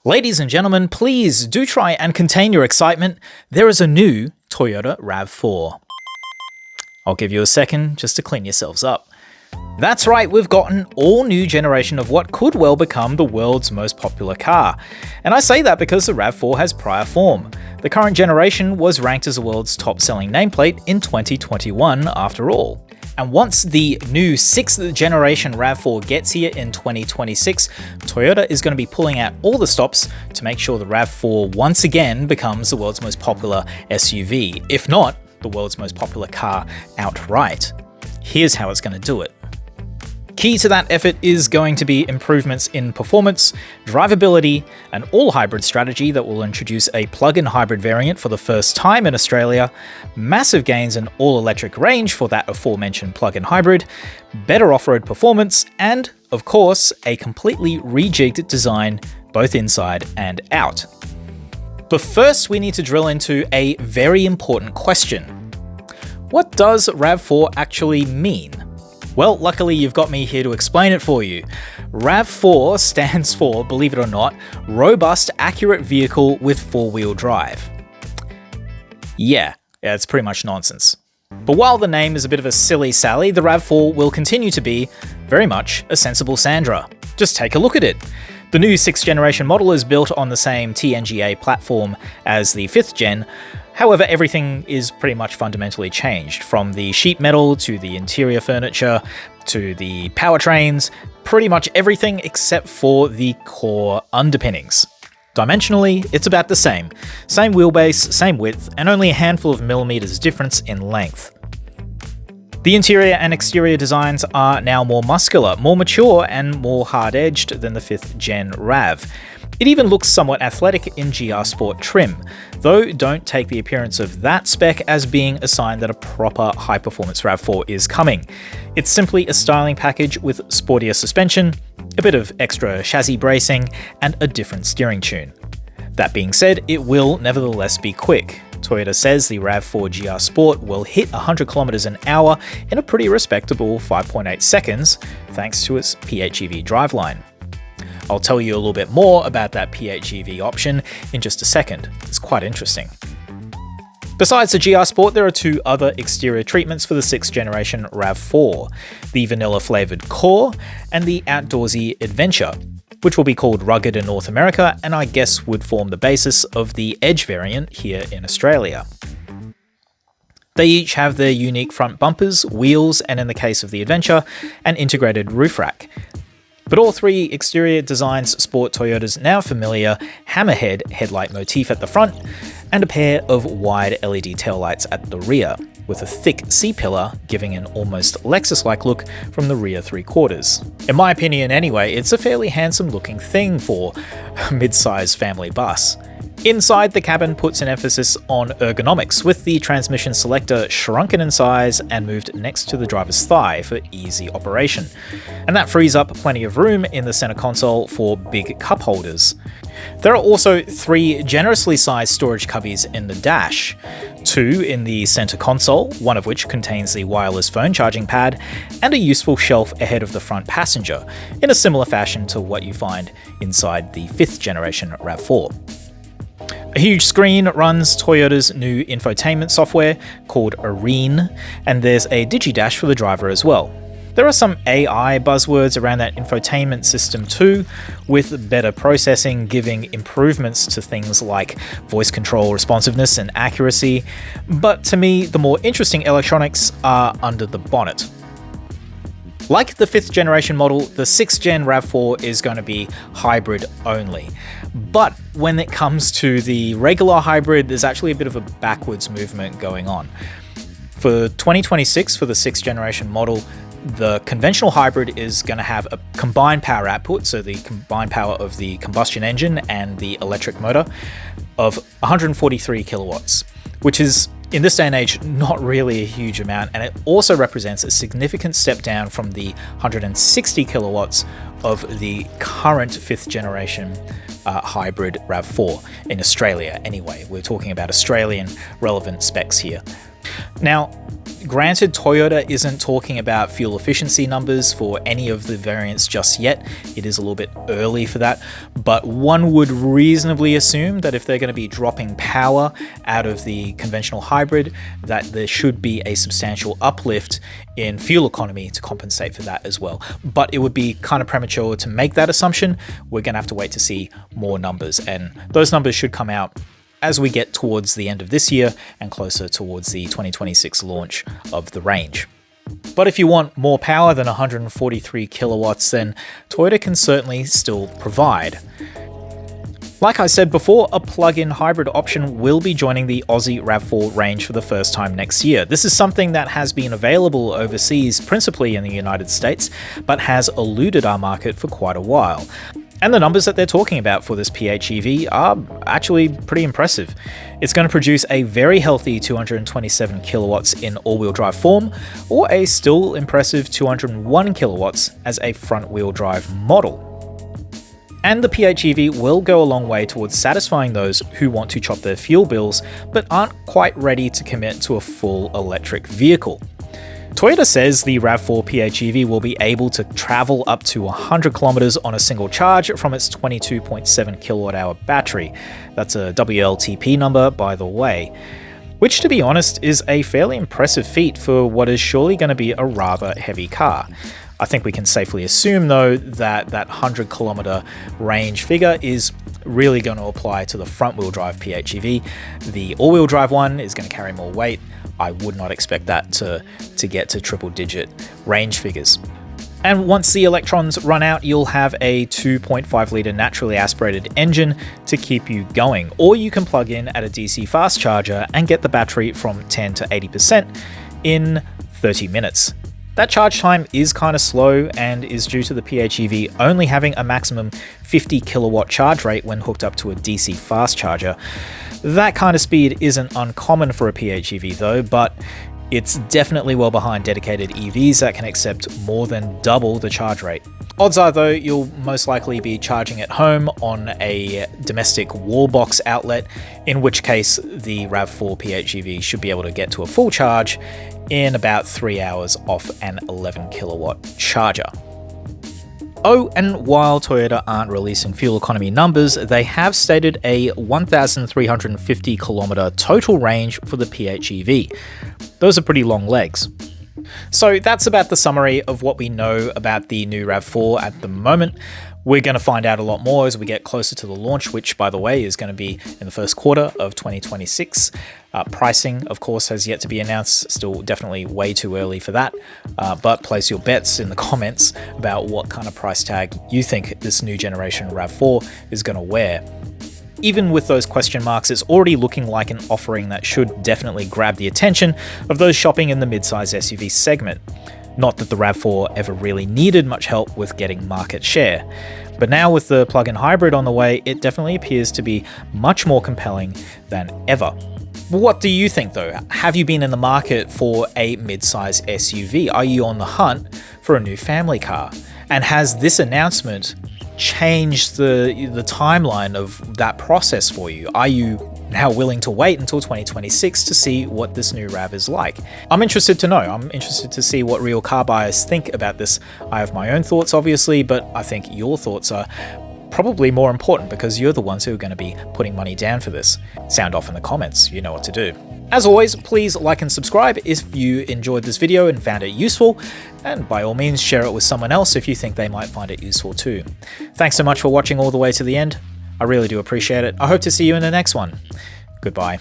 Ladies and gentlemen, please do try and contain your excitement. There is a new Toyota RAV4. I'll give you a second just to clean yourselves up. That's right, we've got an all-new generation of what could well become the world's most popular car. And I say that because the RAV4 has prior form. The current generation was ranked as the world's top-selling nameplate in 2021 after all. And once the new 6th generation RAV4 gets here in 2026, Toyota is going to be pulling out all the stops to make sure the RAV4 once again becomes the world's most popular SUV, if not the world's most popular car outright. Here's how it's going to do it. Key to that effort is going to be improvements in performance, drivability, an all-hybrid strategy that will introduce a plug-in hybrid variant for the first time in Australia, massive gains in all-electric range for that aforementioned plug-in hybrid, better off-road performance, and, of course, a completely rejigged design both inside and out. But first, we need to drill into a very important question. What does RAV4 actually mean? Well, luckily you've got me here to explain it for you. RAV4 stands for, believe it or not, Robust Accurate Vehicle with Four-Wheel Drive. Yeah, it's pretty much nonsense. But while the name is a bit of a silly sally, the RAV4 will continue to be very much a sensible Sandra. Just take a look at it. The new 6th generation model is built on the same TNGA platform as the 5th gen. However, everything is pretty much fundamentally changed, from the sheet metal to the interior furniture to the powertrains, pretty much everything except for the core underpinnings. Dimensionally, it's about the same. Same wheelbase, same width, and only a handful of millimeters difference in length. The interior and exterior designs are now more muscular, more mature, and more hard-edged than the 5th gen RAV. It even looks somewhat athletic in GR Sport trim, though don't take the appearance of that spec as being a sign that a proper high-performance RAV4 is coming. It's simply a styling package with sportier suspension, a bit of extra chassis bracing, and a different steering tune. That being said, it will nevertheless be quick. Toyota says the RAV4 GR Sport will hit 100 km an hour in a pretty respectable 5.8 seconds, thanks to its PHEV driveline. I'll tell you a little bit more about that PHEV option in just a second. It's quite interesting. Besides the GR Sport, there are two other exterior treatments for the 6th generation RAV4, the vanilla flavoured Core and the outdoorsy Adventure, which will be called Rugged in North America and I guess would form the basis of the Edge variant here in Australia. They each have their unique front bumpers, wheels, and in the case of the Adventure, an integrated roof rack. But all three exterior designs sport Toyota's now familiar hammerhead headlight motif at the front and a pair of wide LED taillights at the rear, with a thick C-pillar giving an almost Lexus-like look from the rear three-quarters. In my opinion anyway, it's a fairly handsome looking thing for a mid-sized family bus. Inside, the cabin puts an emphasis on ergonomics, with the transmission selector shrunken in size and moved next to the driver's thigh for easy operation. And that frees up plenty of room in the center console for big cup holders. There are also 3 generously sized storage cubbies in the dash, 2 in the center console, one of which contains the wireless phone charging pad, and a useful shelf ahead of the front passenger, in a similar fashion to what you find inside the 5th generation RAV4. A huge screen runs Toyota's new infotainment software called Arene, and there's a DigiDash for the driver as well. There are some AI buzzwords around that infotainment system too, with better processing giving improvements to things like voice control responsiveness and accuracy, but to me the more interesting electronics are under the bonnet. Like the 5th generation model, the 6th gen RAV4 is going to be hybrid only. But when it comes to the regular hybrid, there's actually a bit of a backwards movement going on. For 2026, for the 6th generation model, the conventional hybrid is going to have a combined power output, so the combined power of the combustion engine and the electric motor, of 143 kilowatts, which is, in this day and age, not really a huge amount, and it also represents a significant step down from the 160 kilowatts of the current 5th generation hybrid RAV4 in Australia anyway. We're talking about Australian relevant specs here. Now, granted, Toyota isn't talking about fuel efficiency numbers for any of the variants just yet. It is a little bit early for that, but one would reasonably assume that if they're going to be dropping power out of the conventional hybrid, that there should be a substantial uplift in fuel economy to compensate for that as well. But it would be kind of premature to make that assumption. We're going to have to wait to see more numbers, and those numbers should come out as we get towards the end of this year and closer towards the 2026 launch of the range. But if you want more power than 143 kilowatts, then Toyota can certainly still provide. Like I said before, a plug-in hybrid option will be joining the Aussie RAV4 range for the first time next year. This is something that has been available overseas, principally in the United States, but has eluded our market for quite a while. And the numbers that they're talking about for this PHEV are actually pretty impressive. It's going to produce a very healthy 227 kilowatts in all-wheel drive form, or a still impressive 201 kilowatts as a front-wheel drive model. And the PHEV will go a long way towards satisfying those who want to chop their fuel bills, but aren't quite ready to commit to a full electric vehicle. Toyota says the RAV4 PHEV will be able to travel up to 100 kilometers on a single charge from its 22.7 kilowatt hour battery. That's a WLTP number, by the way, which, to be honest, is a fairly impressive feat for what is surely going to be a rather heavy car. I think we can safely assume, though, that 100 kilometer range figure is really going to apply to the front-wheel drive PHEV. The all-wheel drive one is going to carry more weight. I would not expect that to get to triple-digit range figures. And once the electrons run out, you'll have a 2.5 litre naturally aspirated engine to keep you going, or you can plug in at a DC fast charger and get the battery from 10 to 80% in 30 minutes. That charge time is kind of slow and is due to the PHEV only having a maximum 50 kilowatt charge rate when hooked up to a DC fast charger. That kind of speed isn't uncommon for a PHEV though, but it's definitely well behind dedicated EVs that can accept more than double the charge rate. Odds are though, you'll most likely be charging at home on a domestic wall box outlet, in which case the RAV4 PHEV should be able to get to a full charge in about 3 hours off an 11 kilowatt charger. Oh, and while Toyota aren't releasing fuel economy numbers, they have stated a 1,350 kilometer total range for the PHEV. Those are pretty long legs. So that's about the summary of what we know about the new RAV4 at the moment. We're going to find out a lot more as we get closer to the launch, which, by the way, is going to be in the first quarter of 2026. Pricing, of course, has yet to be announced. Still definitely way too early for that. But place your bets in the comments about what kind of price tag you think this new generation RAV4 is going to wear. Even with those question marks, it's already looking like an offering that should definitely grab the attention of those shopping in the midsize SUV segment. Not that the RAV4 ever really needed much help with getting market share. But now with the plug-in hybrid on the way, it definitely appears to be much more compelling than ever. What do you think though? Have you been in the market for a midsize SUV? Are you on the hunt for a new family car? And has this announcement changed the timeline of that process for you? Are you now willing to wait until 2026 to see what this new RAV is like? I'm interested to know. I'm interested to see what real car buyers think about this. I have my own thoughts, obviously, but I think your thoughts are probably more important because you're the ones who are going to be putting money down for this. Sound off in the comments. You know what to do. As always, please like and subscribe if you enjoyed this video and found it useful, and by all means share it with someone else if you think they might find it useful too. Thanks so much for watching all the way to the end. I really do appreciate it. I hope to see you in the next one. Goodbye.